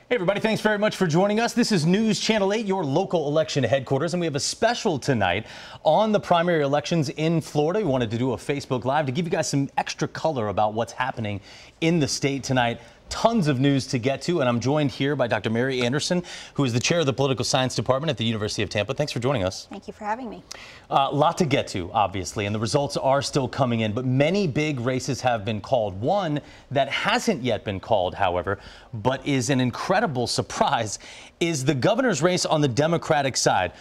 Hey everybody, thanks very much for joining us. This is News Channel 8, your local election headquarters, and we have a special tonight on the primary elections in Florida. We wanted to do a Facebook Live to give you guys some extra color about what's happening in the state tonight. Tons of news to get to, and I'm joined here by Dr. Mary Anderson, who is the chair of the Political Science Department at the University of Tampa. Thanks for joining us. Thank you for having me. A lot to get to, obviously, and the results are still coming in, but many big races have been called. One that hasn't yet been called, however, but is an incredible surprise, is the governor's race on the Democratic side.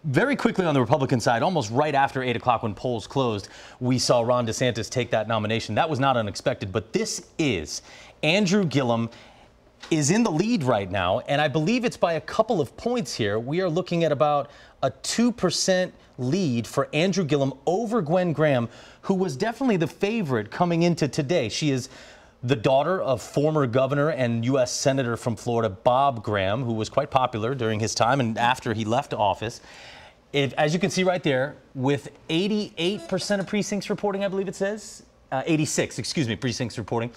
Very quickly on the Republican side, almost right after 8 o'clock when polls closed, we saw Ron DeSantis take that nomination. That was not unexpected, but this is Andrew Gillum is in the lead right now, and I believe it's by a couple of points here. We are looking at about a 2% lead for Andrew Gillum over Gwen Graham, who was definitely the favorite coming into today. She is the daughter of former governor and U.S. Senator from Florida, Bob Graham, who was quite popular during his time and after he left office. As you can see right there, with 88% of precincts reporting, I believe it says, 86, excuse me, precincts reporting,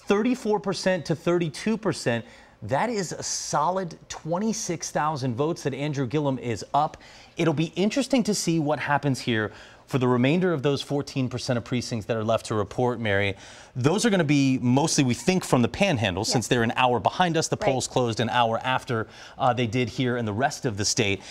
34% to 32%. That is a solid 26,000 votes that Andrew Gillum is up. It'll be interesting to see what happens here for the remainder of those 14% of precincts that are left to report, Mary. Those are going to be mostly, we think, from the Panhandle, since they're an hour behind us. The polls closed an hour after they did here in the rest of the state.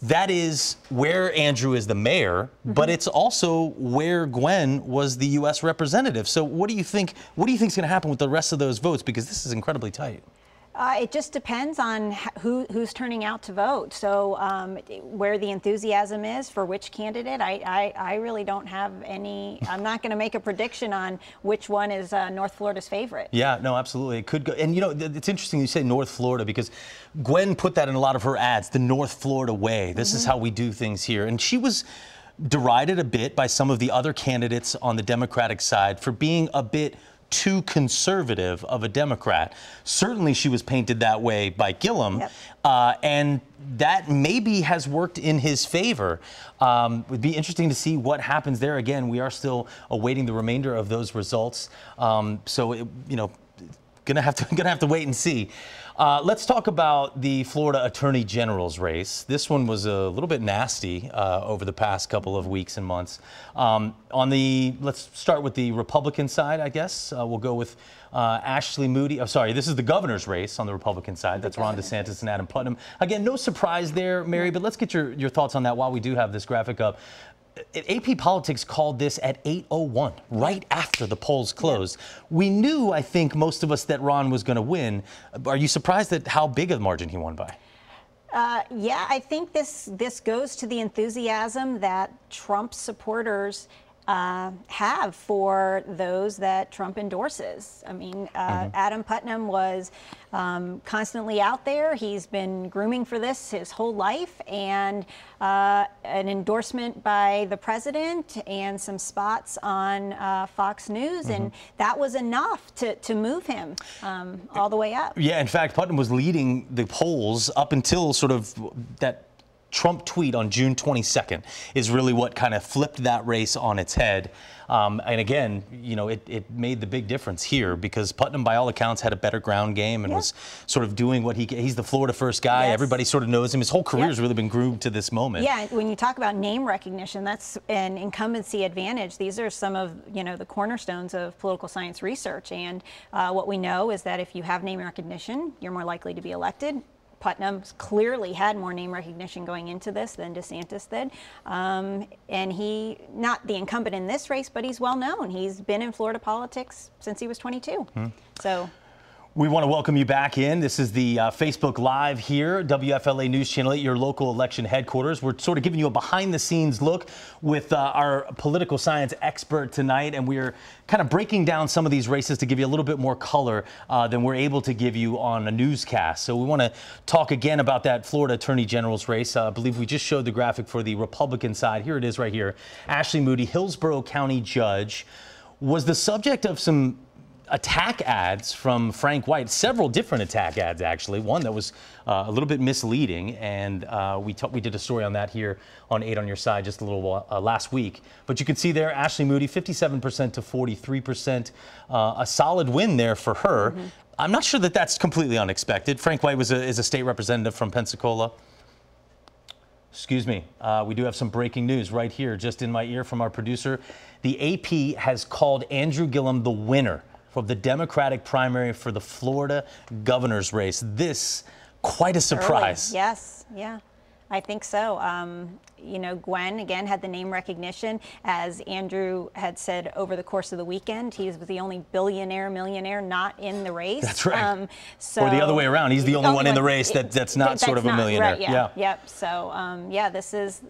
That is where Andrew is the mayor, but it's also where Gwen was the U.S. representative. So what do you think is going to happen with the rest of those votes? Because this is incredibly tight. It just depends on who's turning out to vote. So where the enthusiasm is for which candidate, I really don't have any. I'm not going to make a prediction on which one is North Florida's favorite. Yeah, no, absolutely. It could go. And, you know, it's interesting you say North Florida, because Gwen put that in a lot of her ads, the North Florida way. This is how we do things here. And she was derided a bit by some of the other candidates on the Democratic side for being a bit too conservative of a Democrat. Certainly she was painted that way by Gillum, and that maybe has worked in his favor. It would be interesting to see what happens there. Again, we are still awaiting the remainder of those results. So, you know, gonna have to wait and see. Let's talk about the Florida Attorney General's race. This one was a little bit nasty over the past couple of weeks and months. Let's start with the Republican side, I guess. We'll go with Ashley Moody. Oh, sorry, this is the governor's race on the Republican side. That's Ron DeSantis and Adam Putnam. Again, no surprise there, Mary, but let's get your thoughts on that while we do have this graphic up. AP Politics called this at 8:01, right after the polls closed. We knew, I think, most of us, that Ron was going to win. Are you surprised at how big a margin he won by? Yeah, I think this goes to the enthusiasm that Trump supporters have for those that Trump endorses. I mean, Adam Putnam was constantly out there. He's been grooming for this his whole life, and an endorsement by the president and some spots on Fox News, and that was enough to move him all the way up. Yeah, in fact, Putnam was leading the polls up until sort of that Trump tweet on June 22nd is really what kind of flipped that race on its head. And again, you know, it made the big difference here, because Putnam, by all accounts, had a better ground game and was sort of doing what he's the Florida first guy. Everybody sort of knows him. His whole career has really been groomed to this moment. Yeah, when you talk about name recognition, that's an incumbency advantage. These are some of, you know, the cornerstones of political science research. And what we know is that if you have name recognition, you're more likely to be elected. Putnam clearly had more name recognition going into this than DeSantis did. And he, not the incumbent in this race, but he's well known. He's been in Florida politics since he was 22. So we want to welcome you back in. This is the Facebook Live here, WFLA News Channel 8, your local election headquarters. We're sort of giving you a behind-the-scenes look with our political science expert tonight, and we're kind of breaking down some of these races to give you a little bit more color than we're able to give you on a newscast. So we want to talk again about that Florida Attorney General's race. I believe we just showed the graphic for the Republican side. Here it is right here. Ashley Moody, Hillsborough County judge, was the subject of some attack ads from Frank White, several different attack ads, actually. One that was a little bit misleading, and we did a story on that here on 8 on Your Side just a little while, last week. But you can see there, Ashley Moody, 57% to 43%, a solid win there for her. I'm not sure that that's completely unexpected. Frank White is a state representative from Pensacola. Excuse me. We do have some breaking news right here, just in my ear from our producer. The AP has called Andrew Gillum the winner of the Democratic primary for the Florida governor's race. This, quite a surprise. Early. Yes, yeah. I think so. You know, Gwen, again, had the name recognition. As Andrew had said over the course of the weekend, he was the only millionaire not in the race. That's right. So, or the other way around. He's the only one in the race that's not sort of a millionaire. Right, yeah. Yep. So, yeah, this is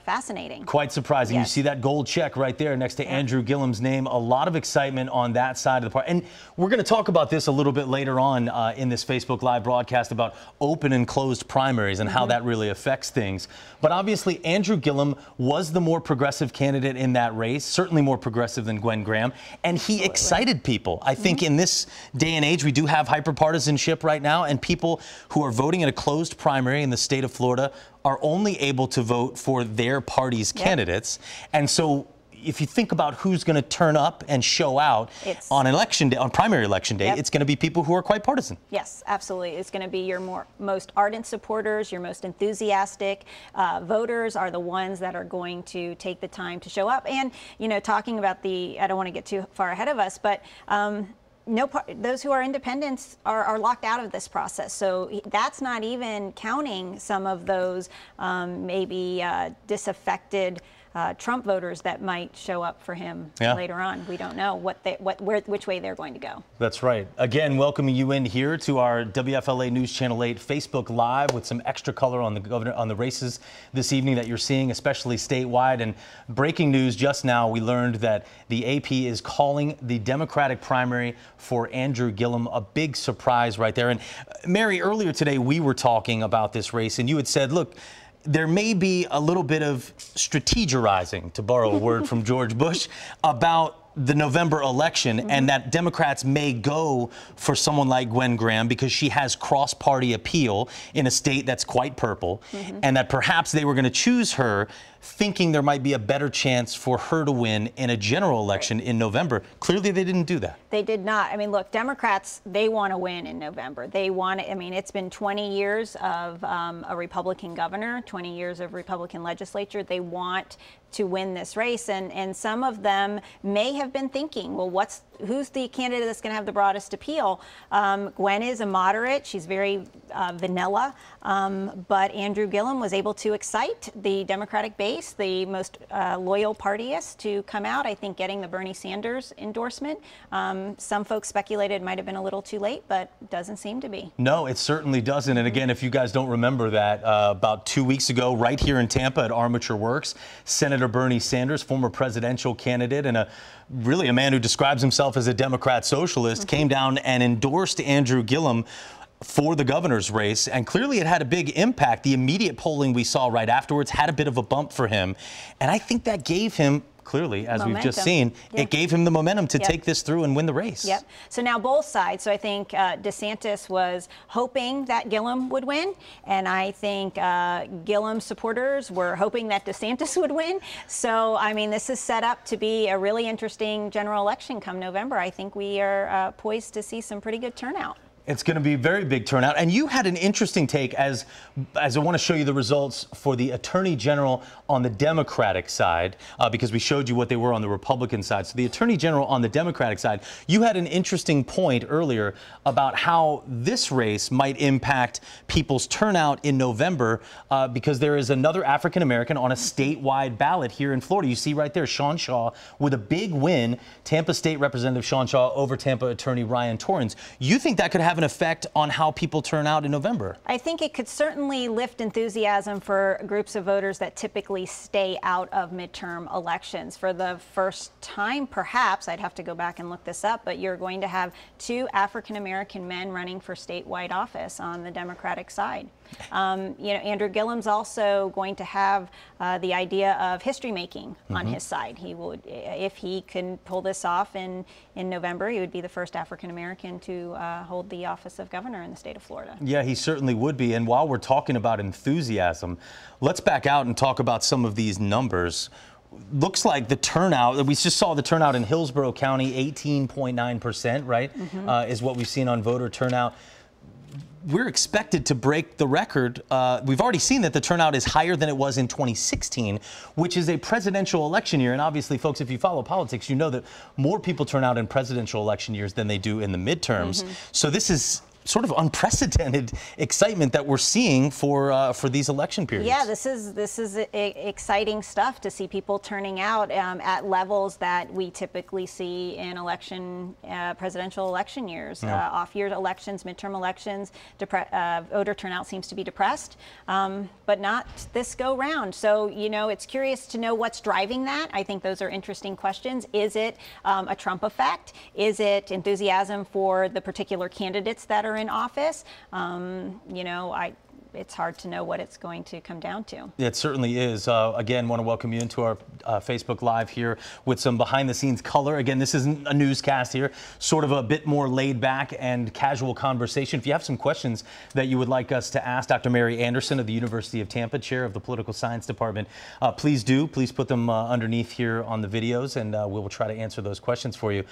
fascinating. Quite surprising. Yes. You see that gold check right there next to Andrew Gillum's name. A lot of excitement on that side of the party. And we're going to talk about this a little bit later on in this Facebook Live broadcast about open and closed primaries and how that really affects things. But obviously, Andrew Gillum was the more progressive candidate in that race, certainly more progressive than Gwen Graham. And he excited people. I think in this day and age, we do have hyperpartisanship right now, and people who are voting in a closed primary in the state of Florida are only able to vote for their party's candidates. And so if you think about who's going to turn up and show out on election day, on primary election day, it's going to be people who are quite partisan. Yes, absolutely. It's going to be your most ardent supporters, your most enthusiastic voters are the ones that are going to take the time to show up. And, you know, talking about I don't want to get too far ahead of us, but those who are independents are locked out of this process. So that's not even counting some of those maybe disaffected Trump voters that might show up for him later on. We don't know which way they're going to go. That's right. Again, welcoming you in here to our WFLA News Channel 8 Facebook Live with some extra color on the races this evening that you're seeing, especially statewide. And breaking news just now, we learned that the AP is calling the Democratic primary for Andrew Gillum. A big surprise right there. And Mary, earlier today we were talking about this race, and you had said, look, there may be a little bit of strategizing, to borrow a word from George Bush, about the November election, and that Democrats may go for someone like Gwen Graham because she has cross-party appeal in a state that's quite purple, and that perhaps they were going to choose her thinking there might be a better chance for her to win in a general election in November. Clearly, they didn't do that. They did not. I mean, look, Democrats, they want to win in November. They want to, I mean, it's been 20 years of a Republican governor, 20 years of Republican legislature. They want to win this race, and some of them may have been thinking, well, who's the candidate that's going to have the broadest appeal? Gwen is a moderate. She's very vanilla, but Andrew Gillum was able to excite the Democratic base, the most loyal partyists, to come out. I think getting the Bernie Sanders endorsement. Some folks speculated it might have been a little too late, but it doesn't seem to be. No, it certainly doesn't. And again, if you guys don't remember that, about 2 weeks ago, right here in Tampa at Armature Works, Senator Bernie Sanders, former presidential candidate and really a man who describes himself as a Democrat socialist, came down and endorsed Andrew Gillum for the governor's race, and clearly it had a big impact. The immediate polling we saw right afterwards had a bit of a bump for him, and I think that gave him, clearly, as we've just seen, it gave him the momentum to take this through and win the race. Yep. So now both sides. So I think DeSantis was hoping that Gillum would win, and I think Gillum supporters were hoping that DeSantis would win. So, I mean, this is set up to be a really interesting general election come November. I think we are poised to see some pretty good turnout. It's going to be a very big turnout. And you had an interesting take as I want to show you the results for the Attorney General on the Democratic side, because we showed you what they were on the Republican side. So the Attorney General on the Democratic side, you had an interesting point earlier about how this race might impact people's turnout in November, because there is another African American on a statewide ballot here in Florida. You see right there, Sean Shaw with a big win, Tampa State Representative Sean Shaw over Tampa Attorney Ryan Torrens. You think that could have an effect on how people turn out in November? I think it could certainly lift enthusiasm for groups of voters that typically stay out of midterm elections. For the first time, perhaps, I'd have to go back and look this up, but you're going to have 2 African-American men running for statewide office on the Democratic side. You know, Andrew Gillum's also going to have the idea of history making on his side. He would, if he can pull this off in November, he would be the first African-American to hold the office of governor in the state of Florida. Yeah, he certainly would be. And while we're talking about enthusiasm, let's back out and talk about some of these numbers. looks like the turnout, we just saw the turnout in Hillsborough County, 18.9%, right, is what we've seen on voter turnout. We're expected to break the record. We've already seen that the turnout is higher than it was in 2016, which is a presidential election year. And obviously, folks, if you follow politics, you know that more people turn out in presidential election years than they do in the midterms. So this is sort of unprecedented excitement that we're seeing for these election periods. Yeah, this is exciting stuff to see people turning out at levels that we typically see in presidential election years. Off-year elections, midterm elections, voter turnout seems to be depressed, but not this go round. So, you know, it's curious to know what's driving that. I think those are interesting questions. Is it a Trump effect? Is it enthusiasm for the particular candidates that are in office? You know, it's hard to know what it's going to come down to. It certainly is. Again, want to welcome you into our Facebook Live here with some behind-the-scenes color. Again, this isn't a newscast here, sort of a bit more laid-back and casual conversation. If you have some questions that you would like us to ask Dr. Mary Anderson of the University of Tampa, Chair of the Political Science Department, please do. Please put them underneath here on the videos, and we will try to answer those questions for you.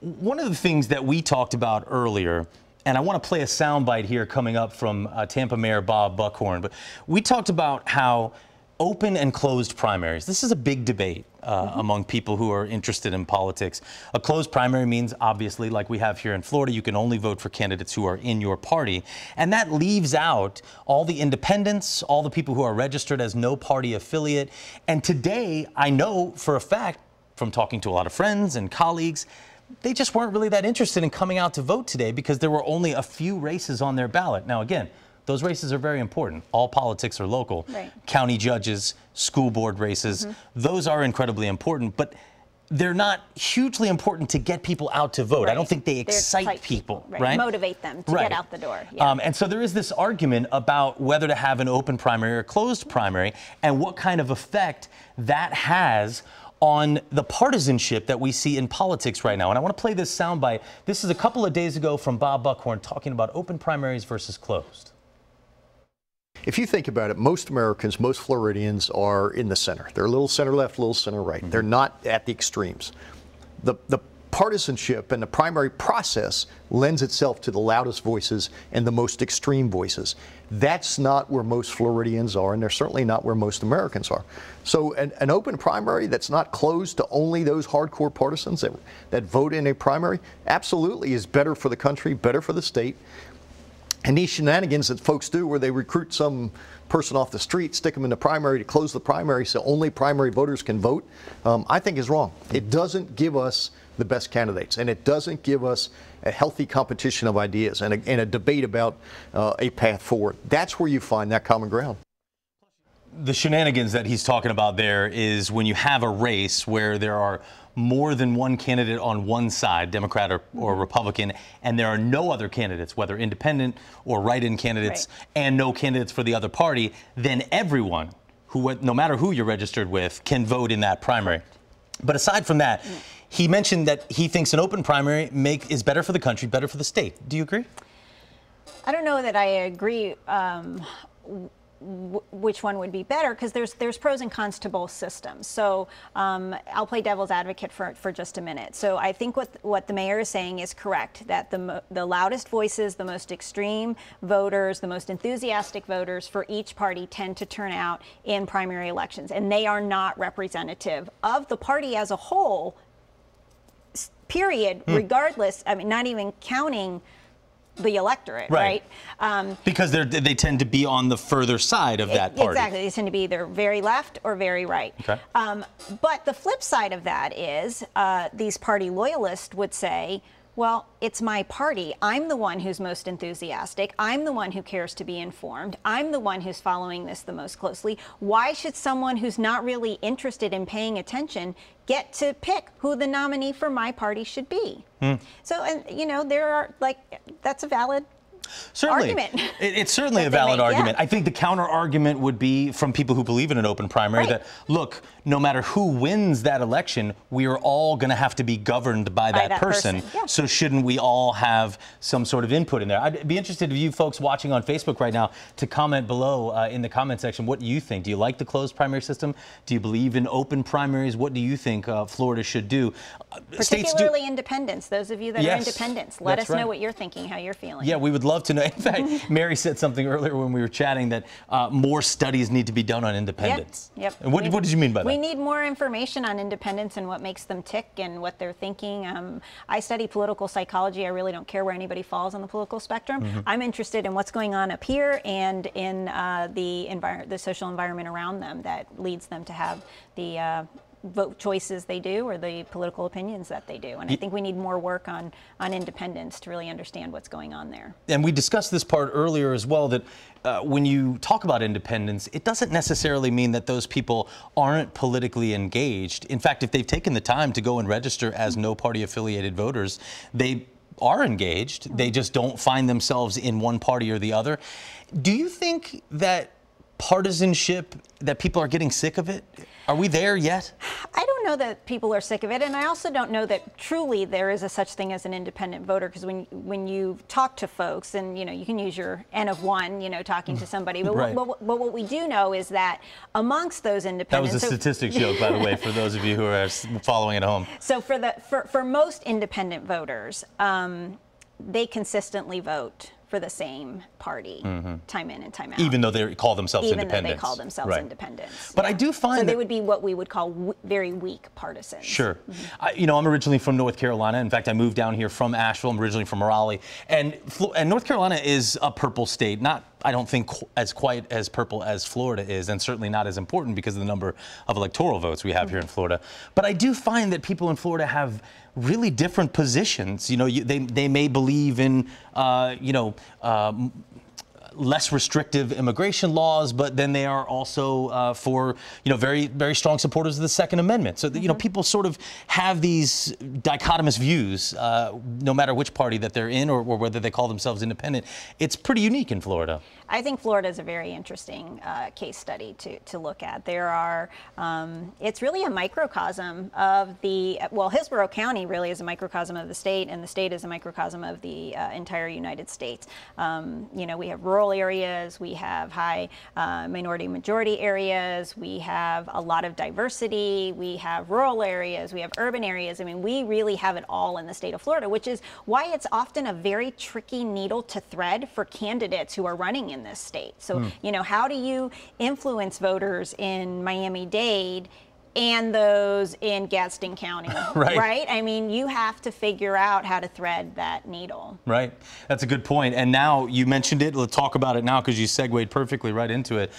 One of the things that we talked about earlier, and I want to play a soundbite here coming up from Tampa Mayor Bob Buckhorn. But we talked about how open and closed primaries, this is a big debate among people who are interested in politics. A closed primary means, obviously, like we have here in Florida, you can only vote for candidates who are in your party. And that leaves out all the independents, all the people who are registered as no party affiliate. And today, I know for a fact, from talking to a lot of friends and colleagues, they just weren't really that interested in coming out to vote today because there were only a few races on their ballot. Now, again, those races are very important. All politics are local. Right. County judges, school board races, those are incredibly important, but they're not hugely important to get people out to vote. Right. I don't think they excite people, right? Motivate them to get out the door. Yeah. And so there is this argument about whether to have an open primary or a closed primary and what kind of effect that has on the partisanship that we see in politics right now. And I want to play this soundbite. This is a couple of days ago from Bob Buckhorn talking about open primaries versus closed. If you think about it, most Americans, most Floridians are in the center. They're a little center left, a little center right. They're not at the extremes. The partisanship and the primary process lends itself to the loudest voices and the most extreme voices. That's not where most Floridians are, and they're certainly not where most Americans are. So an open primary that's not closed to only those hardcore partisans that vote in a primary absolutely is better for the country, better for the state. And these shenanigans that folks do where they recruit some person off the street, stick them in the primary to close the primary so only primary voters can vote, I think is wrong. It doesn't give us the best candidates, and it doesn't give us a healthy competition of ideas and a debate about a path forward. That's where you find that common ground. The shenanigans that he's talking about there is when you have a race where there are more than one candidate on one side, Democrat or Republican, and there are no other candidates, whether independent or write-in candidates, and no candidates for the other party, then everyone, no matter who you're registered with, can vote in that primary. But aside from that, he mentioned that he thinks an open primary is better for the country, better for the state. Do you agree? I don't know that I agree which one would be better, because there's pros and cons to both systems. So I'll play devil's advocate for just a minute. So I think what the mayor is saying is correct, that the loudest voices, the most extreme voters, the most enthusiastic voters for each party tend to turn out in primary elections, and they are not representative of the party as a whole, period, regardless, I mean, not even counting the electorate, right? Because they tend to be on the further side of that party. Exactly. They tend to be either very left or very right. Okay. But the flip side of that is these party loyalists would say, well, it's my party. I'm the one who's most enthusiastic. I'm the one who cares to be informed. I'm the one who's following this the most closely. Why should someone who's not really interested in paying attention get to pick who the nominee for my party should be? So, and you know, there are, like, that's a valid Certainly. argument. It's certainly a that they valid make, argument. yeah. I think the counter argument would be from people who believe in an open primary Right. that, look, no matter who wins that election, we are all going to have to be governed by that person. Yeah. So shouldn't we all have some sort of input in there? I'd be interested in you folks watching on Facebook right now to comment below in the comment section what you think. Do you like the closed primary system? Do you believe in open primaries? What do you think Florida should do? Particularly independents, those of you that are independents. Let us know what you're thinking, how you're feeling. Yeah, we would love to know. In fact, Mary said something earlier when we were chatting that more studies need to be done on independents. Yep. And what did you mean by that? We need more information on independents and what makes them tick and what they're thinking. I study political psychology. I really don't care where anybody falls on the political spectrum. I'm interested in what's going on up here and in the social environment around them that leads them to have the vote choices they do or the political opinions that they do. And I think we need more work on independence to really understand what's going on there. And we discussed this part earlier as well, that when you talk about independence, it doesn't necessarily mean that those people aren't politically engaged. In fact, if they've taken the time to go and register as no party affiliated voters, they are engaged. They just don't find themselves in one party or the other. Do you think that partisanship, that people are getting sick of it? Are we there yet? I don't know that people are sick of it, and I also don't know that truly there is a such thing as an independent voter, because when you talk to folks, and you can use your N of one, talking to somebody, but, Right. but what we do know is that amongst those independents, That was a statistics joke, by the way, for those of you who are following at home. So for most independent voters, they consistently vote for the same party time in and time out. Even though they call themselves independents. Even though they call themselves independents. But I do find so that they would be what we would call very weak partisans. Sure. I'm originally from North Carolina. In fact, I moved down here from Asheville. I'm originally from Raleigh. And North Carolina is a purple state. Not, I don't think, quite as purple as Florida is, and certainly not as important because of the number of electoral votes we have here in Florida. But I do find that people in Florida have really different positions. They may believe in, less restrictive immigration laws, but then they are also for, very, very strong supporters of the Second Amendment. So, people sort of have these dichotomous views, no matter which party that they're in or whether they call themselves independent. It's pretty unique in Florida. I think Florida is a very interesting case study to look at. There are, it's really a microcosm of Hillsborough County really is a microcosm of the state, and the state is a microcosm of the entire United States. We have rural areas, we have high minority majority areas, we have a lot of diversity, we have rural areas, we have urban areas. I mean, we really have it all in the state of Florida, which is why it's often a very tricky needle to thread for candidates who are running in this state. So, how do you influence voters in Miami-Dade and those in Gadsden County, right? I mean, you have to figure out how to thread that needle. Right. That's a good point. And now you mentioned it. Let's talk about it now because you segued perfectly right into it.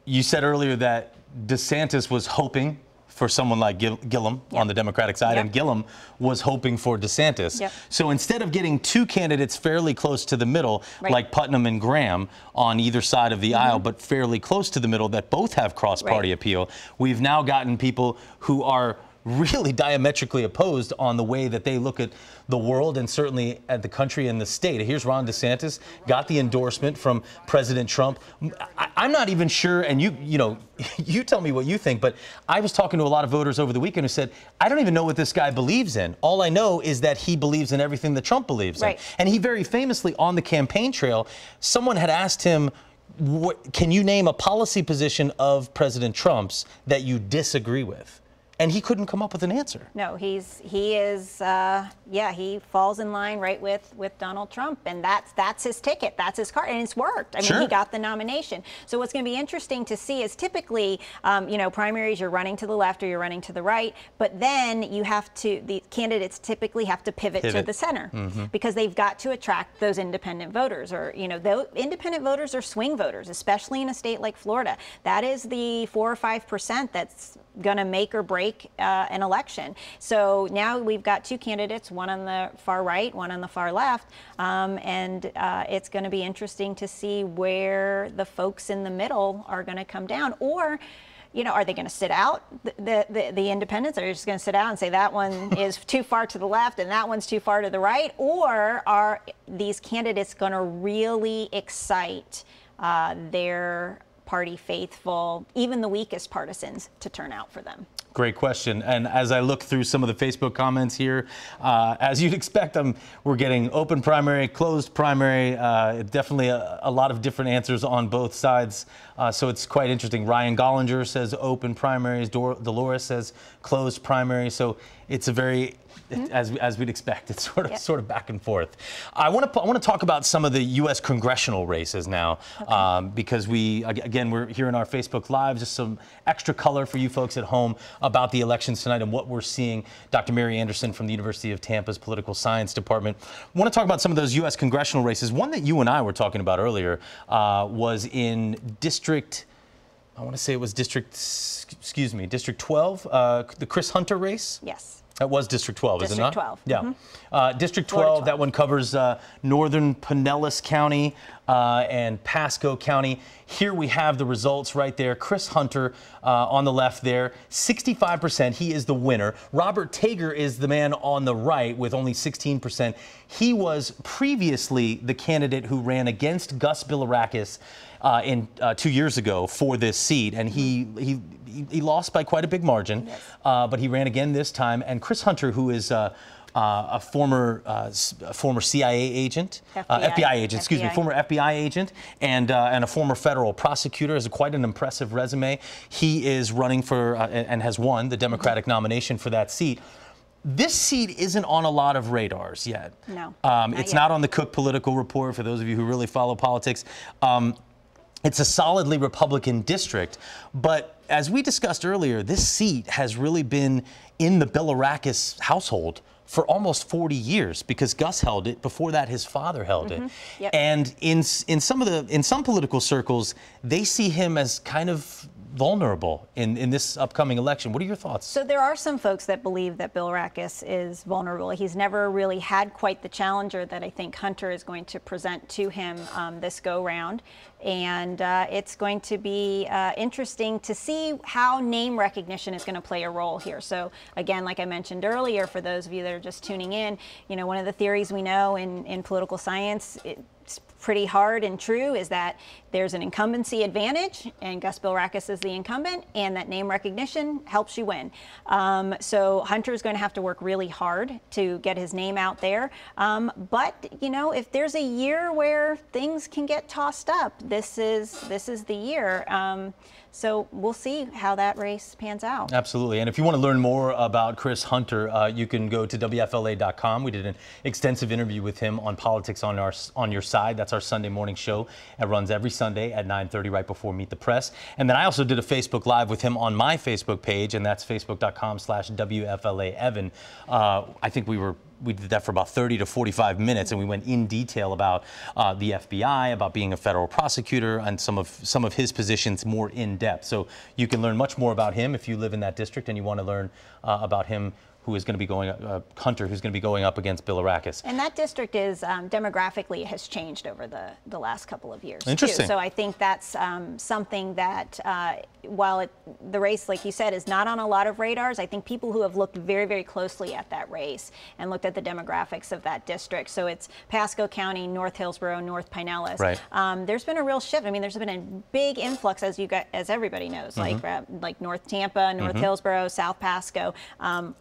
You said earlier that DeSantis was hoping for someone like Gillum on the Democratic side, and Gillum was hoping for DeSantis. So instead of getting two candidates fairly close to the middle, like Putnam and Graham on either side of the aisle, but fairly close to the middle that both have cross-party appeal, we've now gotten people who are really diametrically opposed on the way that they look at the world and certainly at the country and the state. Here's Ron DeSantis, got the endorsement from President Trump. I'm not even sure, and you tell me what you think, but I was talking to a lot of voters over the weekend who said, I don't even know what this guy believes in. All I know is that he believes in everything that Trump believes in. And he very famously, on the campaign trail, someone had asked him, can you name a policy position of President Trump's that you disagree with? And he couldn't come up with an answer. No, he falls in line right with Donald Trump, and that's his ticket, that's his card, and it's worked. I mean, he got the nomination. So what's going to be interesting to see is typically, primaries, you're running to the left or you're running to the right, but then the candidates typically have to pivot to the center because they've got to attract those independent voters, or those independent voters are swing voters, especially in a state like Florida. That is the 4 or 5% that's going to make or break an election. So now we've got two candidates, one on the far right, one on the far left, and it's going to be interesting to see where the folks in the middle are going to come down. Or are they going to sit out the independents? Are they just going to sit out and say that one is too far to the left and that one's too far to the right? Or are these candidates going to really excite their party faithful, even the weakest partisans, to turn out for them? Great question. And as I look through some of the Facebook comments here, as you'd expect, we're getting open primary, closed primary, definitely a lot of different answers on both sides. So it's quite interesting. Ryan Gollinger says open primaries. Dolores says closed primary. So it's a very, as we'd expect, it's sort of back and forth. I want to talk about some of the U.S. congressional races now, because we're here in our Facebook Live, just some extra color for you folks at home about the elections tonight and what we're seeing. Dr. Mary Anderson from the University of Tampa's Political Science Department. I want to talk about some of those U.S. congressional races. One that you and I were talking about earlier was in District, I want to say it was District 12, the Chris Hunter race? Yes. That was District 12, is it not? District 12. Yeah. District 12, that one covers northern Pinellas County and Pasco County. Here we have the results right there. Chris Hunter on the left there, 65%. He is the winner. Robert Tager is the man on the right with only 16%. He was previously the candidate who ran against Gus Bilirakis 2 years ago for this seat, and he lost by quite a big margin, yes. But he ran again this time. And Chris Hunter, who is a former CIA agent, FBI agent, excuse me, former FBI agent, and a former federal prosecutor, has quite an impressive resume. He is running for and has won the Democratic nomination for that seat. This seat isn't on a lot of radars yet. No, it's not on the Cook Political Report, for those of you who really follow politics. It's a solidly Republican district, but as we discussed earlier, this seat has really been in the Bilirakis household for almost 40 years, because Gus held it. Before that, his father held it. Yep. And in some political circles, they see him as kind of vulnerable in this upcoming election. What are your thoughts? So there are some folks that believe that Bilirakis is vulnerable. He's never really had quite the challenger that I think Hunter is going to present to him this go-round. And it's going to be interesting to see how name recognition is going to play a role here. So again, like I mentioned earlier, for those of you that are just tuning in, one of the theories we know in political science, it's pretty hard and true, is that there's an incumbency advantage, and Gus Bilirakis is the incumbent, and that name recognition helps you win. So Hunter is going to have to work really hard to get his name out there. But if there's a year where things can get tossed up, this is the year. So we'll see how that race pans out. Absolutely. And if you want to learn more about Chris Hunter, you can go to WFLA.com. We did an extensive interview with him on Politics on Your Side. That's our Sunday morning show. It runs every Sunday at 9:30 right before Meet the Press. And then I also did a Facebook Live with him on my Facebook page, and that's facebook.com/WFLAEvan. I think we did that for about 30 to 45 minutes, and we went in detail about the FBI, about being a federal prosecutor, and some of his positions more in depth. So you can learn much more about him if you live in that district and you want to learn about him, who is going to be going, Hunter, who's going to be going up against Bilirakis. And that district is demographically has changed over the last couple of years. Interesting. Too. So I think that's something that, while the race, like you said, is not on a lot of radars, I think people who have looked very, very closely at that race and looked at the demographics of that district. So it's Pasco County, North Hillsborough, North Pinellas. Right. There's been a real shift. I mean, there's been a big influx, as everybody knows, like North Tampa, North Hillsborough, South Pasco.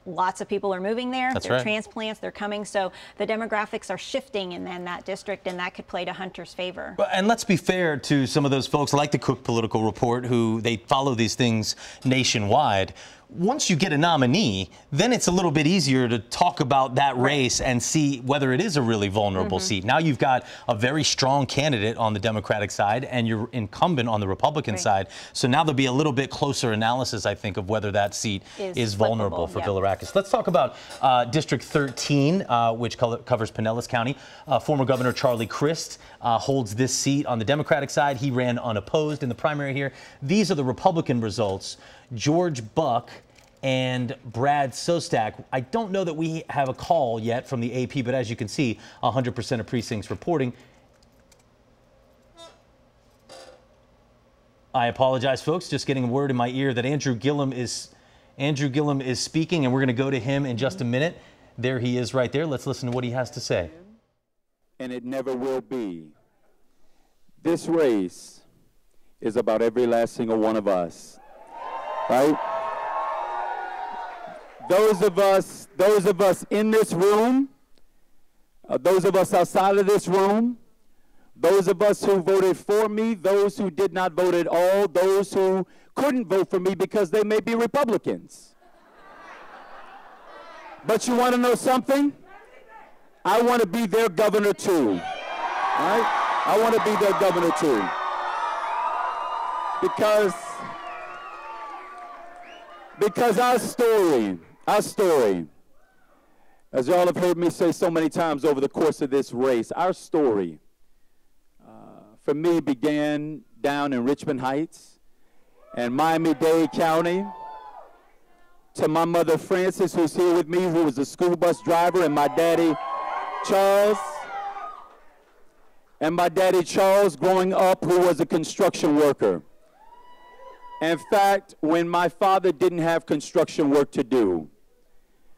Lots of people are moving there. That's they're right. transplants, they're coming. So the demographics are shifting in that district, and that could play to Hunter's favor. Well, and let's be fair to some of those folks like the Cook Political Report, who they follow these things nationwide. Once you get a nominee, then it's a little bit easier to talk about that race and see whether it is a really vulnerable seat. Now you've got a very strong candidate on the Democratic side and you're incumbent on the Republican side. So now there'll be a little bit closer analysis, I think, of whether that seat is vulnerable for Bilirakis. Let's talk about District 13, which covers Pinellas County. Former Governor Charlie Crist holds this seat on the Democratic side. He ran unopposed in the primary here. These are the Republican results. George Buck and Brad Sostak. I don't know that we have a call yet from the AP, but as you can see, 100% of precincts reporting. I apologize, folks. Just getting a word in my ear that Andrew Gillum is speaking, and we're going to go to him in just a minute. There he is right there. Let's listen to what he has to say. And it never will be. This race is about every last single one of us, right? Those of us in this room, those of us outside of this room, those of us who voted for me, those who did not vote at all, those who couldn't vote for me because they may be Republicans. But you want to know something? I want to be their governor too, right? I want to be their governor too. Because our story, as y'all have heard me say so many times over the course of this race, our story, for me, began down in Richmond Heights and Miami-Dade County, to my mother Frances, who's here with me, who was a school bus driver, and my daddy Charles, growing up, who was a construction worker. In fact, when my father didn't have construction work to do,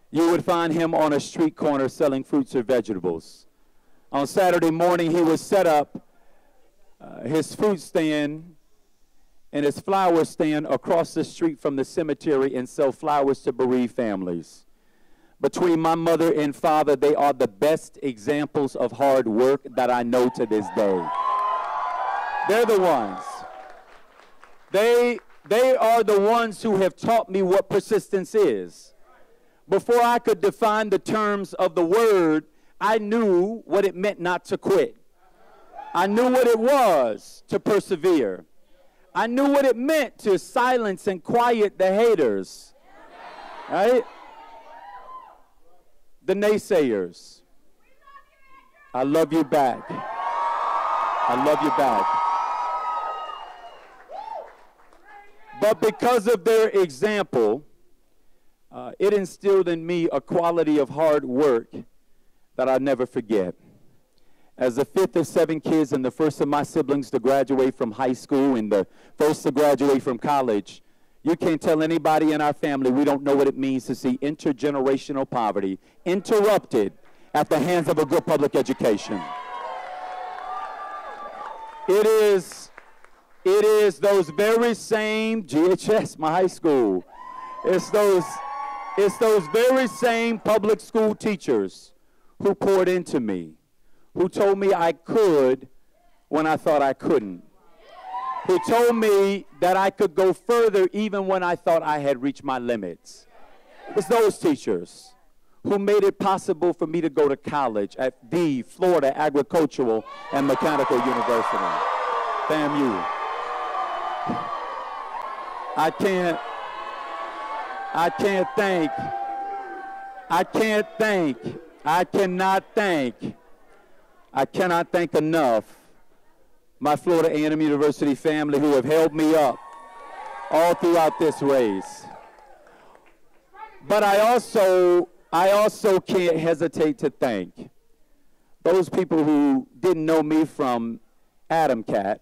you would find him on a street corner selling fruits or vegetables. On Saturday morning, he would set up his fruit stand and his flower stand across the street from the cemetery and sell flowers to bereaved families. Between my mother and father, they are the best examples of hard work that I know to this day. They're the ones. They are the ones who have taught me what persistence is. Before I could define the terms of the word, I knew what it meant not to quit. I knew what it was to persevere. I knew what it meant to silence and quiet the haters, right? The naysayers. I love you back. I love you back. But because of their example, it instilled in me a quality of hard work that I'll never forget. As the fifth of 7 kids and the first of my siblings to graduate from high school and the first to graduate from college, you can't tell anybody in our family we don't know what it means to see intergenerational poverty interrupted at the hands of a good public education. It is those very same GHS, my high school. It's those very same public school teachers who poured into me, who told me I could when I thought I couldn't, who told me that I could go further even when I thought I had reached my limits. It's those teachers who made it possible for me to go to college at the Florida Agricultural and Mechanical University, FAMU. I cannot thank enough my Florida A&M University family who have held me up all throughout this race. But I also can't hesitate to thank those people who didn't know me from Adam Cat,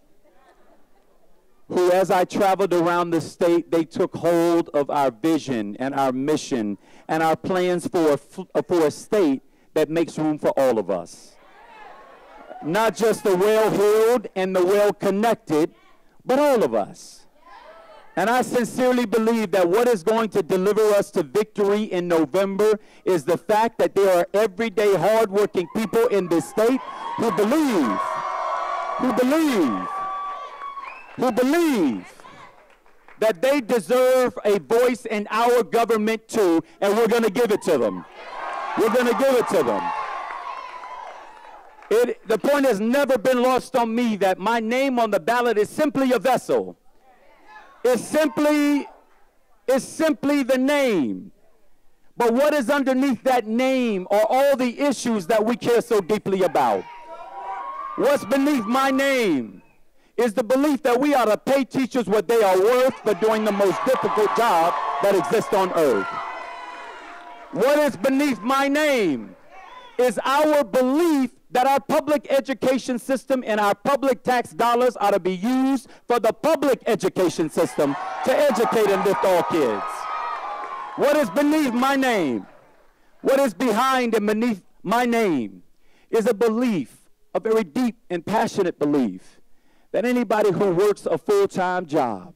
who, as I traveled around the state, they took hold of our vision and our mission and our plans for a state that makes room for all of us. Not just the well-heeled and the well-connected, but all of us. And I sincerely believe that what is going to deliver us to victory in November is the fact that there are everyday hardworking people in this state who believe that they deserve a voice in our government too, and we're going to give it to them. We're going to give it to them. The point has never been lost on me that my name on the ballot is simply a vessel. It's simply the name. But what is underneath that name are all the issues that we care so deeply about. What's beneath my name is the belief that we ought to pay teachers what they are worth for doing the most difficult job that exists on earth. What is beneath my name is our belief that our public education system and our public tax dollars ought to be used for the public education system to educate and lift all kids. What is beneath my name, what is behind and beneath my name is a belief, a very deep and passionate belief, that anybody who works a full-time job,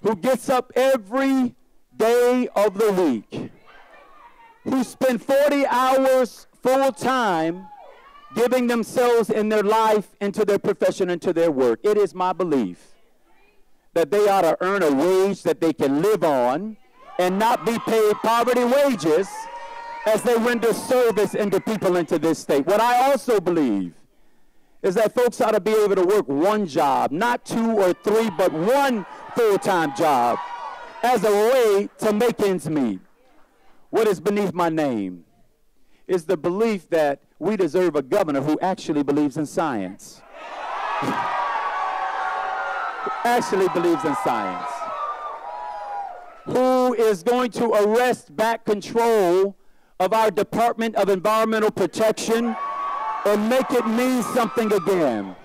who gets up every day of the week, who spend 40 hours full-time giving themselves and their life into their profession, into their work, it is my belief that they ought to earn a wage that they can live on and not be paid poverty wages as they render service into people into this state. What I also believe is that folks ought to be able to work one job, not 2 or 3, but one full-time job as a way to make ends meet. What is beneath my name is the belief that we deserve a governor who actually believes in science. Actually believes in science. Who is going to arrest back control of our Department of Environmental Protection and make it mean something again,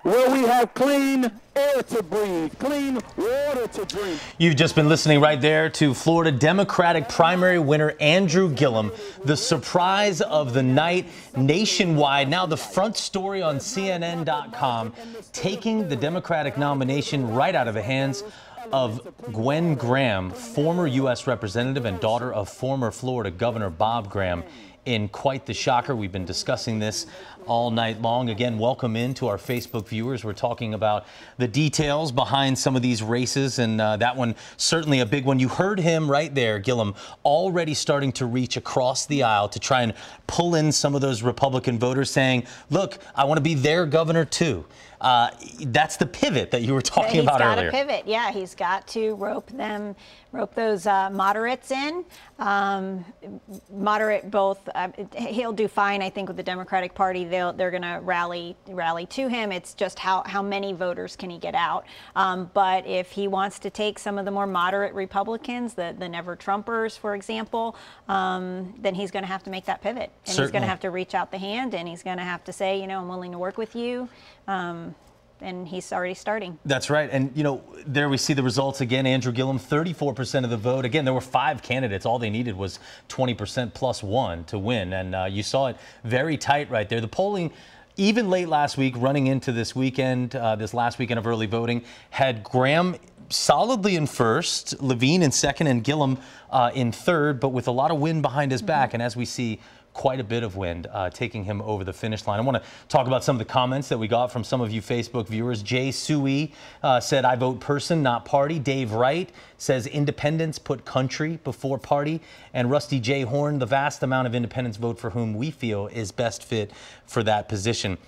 where we have clean air to breathe, clean water to drink. You've just been listening right there to Florida Democratic primary winner Andrew Gillum, the surprise of the night nationwide. Now the front story on CNN.com, taking the Democratic nomination right out of the hands of Gwen Graham, former U.S. representative and daughter of former Florida Governor Bob Graham, in quite the shocker. We've been discussing this all night long. Again, welcome in to our Facebook viewers. We're talking about the details behind some of these races, and that one certainly a big one. You heard him right there, Gillum, already starting to reach across the aisle to try and pull in some of those Republican voters saying, look, I want to be their governor too. That's the pivot that you were talking about earlier. He's got to pivot. Yeah, he's got to rope those moderates in. Moderate both. He'll do fine, I think, with the Democratic Party. They're going to rally to him. It's just how many voters can he get out. But if he wants to take some of the more moderate Republicans, the Never Trumpers, for example, then he's going to have to make that pivot. And he's going to have to reach out the hand, and he's going to have to say, you know, I'm willing to work with you. And he's already starting. That's right. And, you know, there we see the results again. Andrew Gillum, 34% of the vote. Again, there were 5 candidates. All they needed was 20% plus 1 to win. And you saw it very tight right there. The polling, even late last week, running into this weekend, this last weekend of early voting, had Graham solidly in first, Levine in second, and Gillum in third, but with a lot of wind behind his back. And as we see, quite a bit of wind taking him over the finish line. I want to talk about some of the comments that we got from some of you Facebook viewers. Jay Sui said, I vote person, not party. Dave Wright says, independents put country before party. And Rusty J. Horn, the vast amount of independents vote for whom we feel is best fit for that position.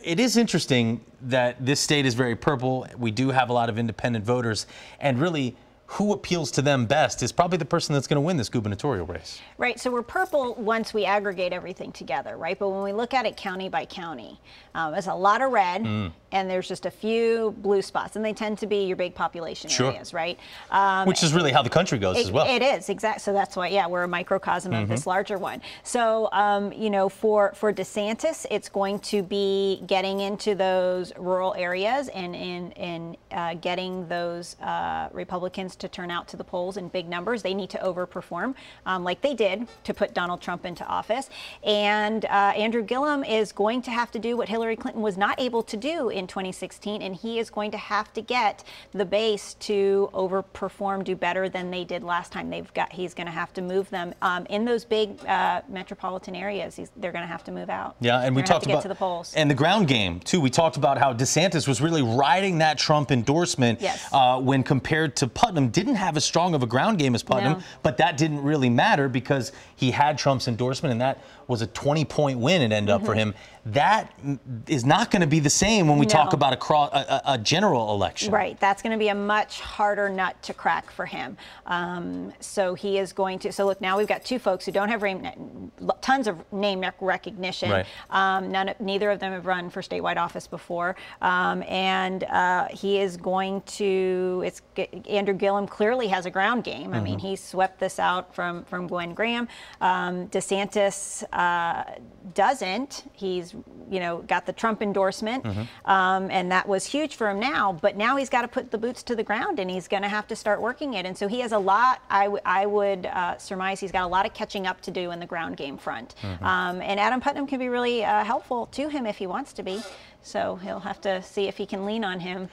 It is interesting that this state is very purple. We do have a lot of independent voters, and really, who appeals to them best is probably the person that's going to win this gubernatorial race. Right. So we're purple once we aggregate everything together, right? But when we look at it county by county, there's a lot of red, and there's just a few blue spots, and they tend to be your big population areas, right? Which is really how the country goes as well. It is, exactly. So that's why, yeah, we're a microcosm of this larger one. So, you know, for DeSantis, it's going to be getting into those rural areas and getting those Republicans to turn out to the polls in big numbers. They need to overperform like they did to put Donald Trump into office. And Andrew Gillum is going to have to do what Hillary Clinton was not able to do in 2016, and he is going to have to get the base to overperform, do better than they did last time. He's going to have to move them in those big metropolitan areas. They're going to have to move out. Yeah, and we talked about get to the polls. And the ground game too. We talked about how DeSantis was really riding that Trump endorsement when compared to Putnam. Didn't have as strong of a ground game as Putnam, but that didn't really matter because he had Trump's endorsement, and that was a 20-point win it ended up for him. that is not going to be the same when we No. talk about a general election. Right. That's going to be a much harder nut to crack for him. So he is going to. So look, now we've got two folks who don't have tons of name recognition. Right. Neither of them have run for statewide office before, and he is going to. Andrew Gillum clearly has a ground game. I mean, he swept this out from Gwen Graham. DeSantis doesn't. He's got the Trump endorsement, and that was huge for him now. But now he's got to put the boots to the ground, and he's going to have to start working it. And so he has a lot. I would surmise he's got a lot of catching up to do in the ground game front. And Adam Putnam can be really helpful to him if he wants to be. So he'll have to see if he can lean on him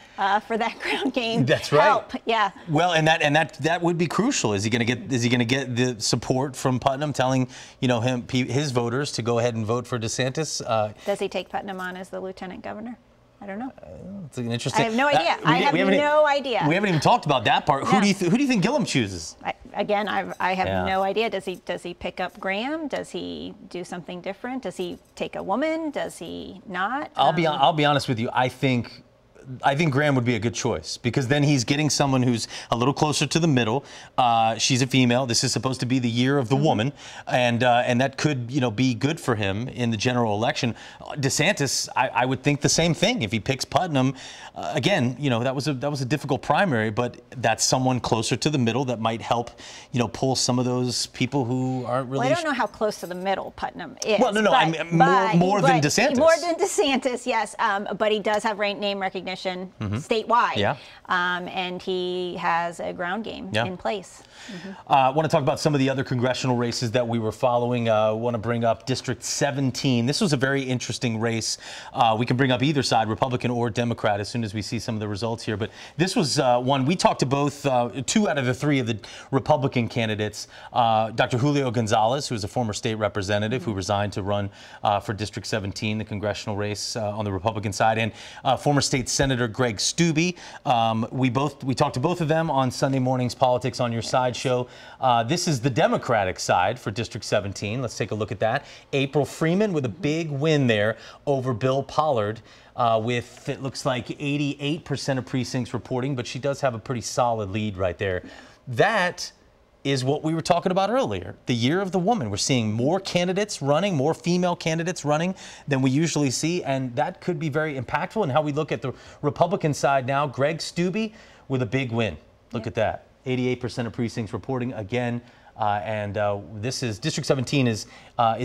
for that ground game. That's right. Help. Yeah. Well, and that would be crucial. Is he going to get the support from Putnam, telling his voters to go ahead and vote for DeSantis? Does he take Putnam on as the lieutenant governor? I don't know. It's an interesting. I have no idea. I have no idea. We haven't even talked about that part. No. Who do you think Gillum chooses? I have no idea. Does he pick up Graham? Does he do something different? Does he take a woman? Does he not? I'll be honest with you. I think Graham would be a good choice, because then he's getting someone who's a little closer to the middle. She's a female. This is supposed to be the year of the woman, and that could be good for him in the general election. DeSantis, I would think the same thing. If he picks Putnam, again, that was a difficult primary, but that's someone closer to the middle that might help pull some of those people who aren't really. Well, I don't know how close to the middle Putnam is. Well, no, I mean more than DeSantis. More than DeSantis, yes. But he does have name recognition statewide. Yeah. And he has a ground game in place. I want to talk about some of the other congressional races that we were following. I want to bring up District 17. This was a very interesting race. We can bring up either side, Republican or Democrat, as soon as we see some of the results here. But this was one we talked to both, 2 out of the 3 of the Republican candidates. Dr. Julio Gonzalez, who is a former state representative who resigned to run for District 17, the congressional race on the Republican side, and former state Senator Greg Steube. We talked to both of them on Sunday morning's Politics on Your Side show. This is the Democratic side for District 17. Let's take a look at that. April Freeman with a big win there over Bill Pollard. With, it looks like 88% of precincts reporting, but she does have a pretty solid lead right there. That is what we were talking about earlier, the year of the woman. We're seeing more candidates running, more female candidates running than we usually see, and that could be very impactful in how we look at the Republican side now. Greg Steube with a big win. Look at that. 88% of precincts reporting again. This is District 17 is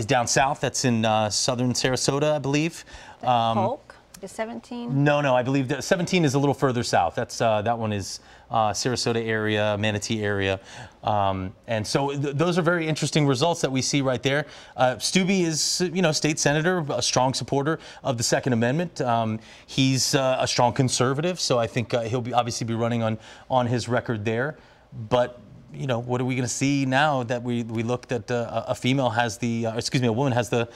down south. That's in southern Sarasota, I believe. Polk is 17? No, I believe that 17 is a little further south. That's that one is Sarasota area, Manatee area. And so those are very interesting results that we see right there. Steube is, state senator, a strong supporter of the Second Amendment. He's a strong conservative, so I think he'll obviously be running on his record there. But what are we going to see now that we looked at a female has a woman has the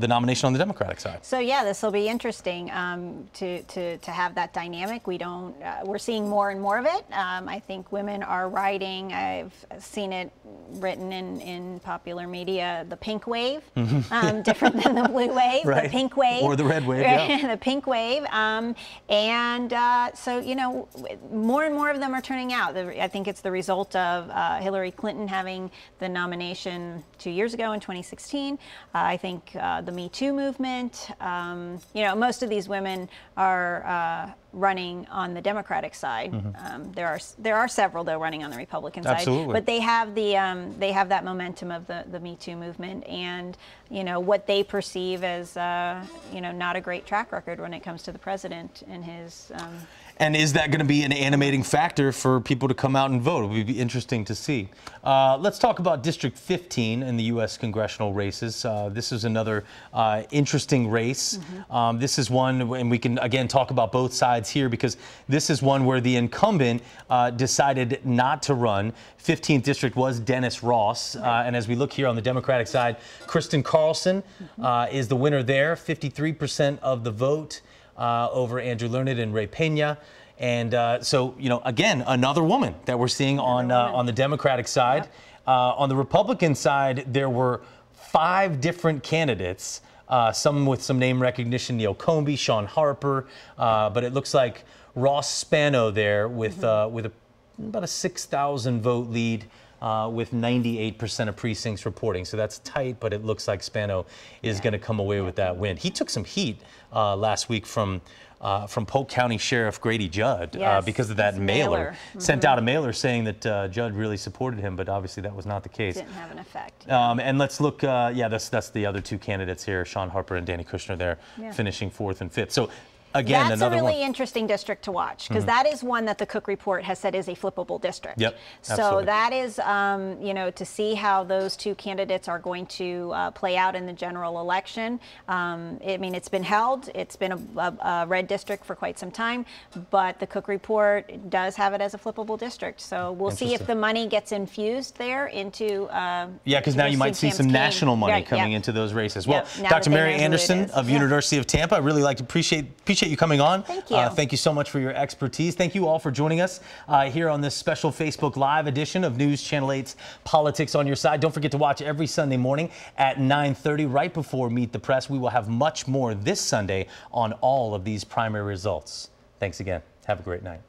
nomination on the Democratic side? So yeah, this will be interesting to have that dynamic. We're seeing more and more of it. I think women are riding. I've seen it written in popular media, the pink wave, different than the blue wave, right. The pink wave or the red wave, yeah. The pink wave, so more and more of them are turning out. I think it's the result of Hillary Clinton having the nomination 2 years ago in 2016. I think the Me Too movement. Most of these women are running on the Democratic side. There are several though running on the Republican side. Absolutely. But they have that momentum of the Me Too movement and what they perceive as not a great track record when it comes to the president and his. And is that going to be an animating factor for people to come out and vote? It would be interesting to see. Let's talk about District 15 in the U.S. congressional races. This is another interesting race. This is one, and we can again talk about both sides here, because this is one where the incumbent decided not to run. 15th district was Dennis Ross. And as we look here on the Democratic side, Kristen Carlson is the winner there, 53% of the vote. Over Andrew Learned and Ray Pena. And again, another woman that we're seeing on the Democratic side. On the Republican side, there were 5 different candidates some with some name recognition, Neil Combie, Sean Harper, but it looks like Ross Spano there with about a 6,000 vote lead. With 98% of precincts reporting. So that's tight, but it looks like Spano is going to come away with that win. He took some heat last week from Polk County Sheriff Grady Judd because of that mailer. Sent out a mailer saying that Judd really supported him, but obviously that was not the case. Didn't have an effect. And let's look, that's the other two candidates here, Sean Harper and Danny Kushner there, finishing 4th and 5th. So again, that's another a really interesting district to watch because that is one that the Cook Report has said is a flippable district. Yep, so absolutely. that is, you know, to see how those two candidates are going to play out in the general election. I mean, it's been held. It's been a red district for quite some time, but the Cook Report does have it as a flippable district. So we'll see if the money gets infused there into. Yeah, because now you might see some national money coming into those races. Well, Dr. Mary Anderson of University of Tampa, I really like to appreciate you coming on. Thank you. Thank you so much for your expertise. Thank you all for joining us here on this special Facebook Live edition of News Channel 8's Politics on Your Side. Don't forget to watch every Sunday morning at 9:30 right before Meet the Press. We will have much more this Sunday on all of these primary results. Thanks again. Have a great night.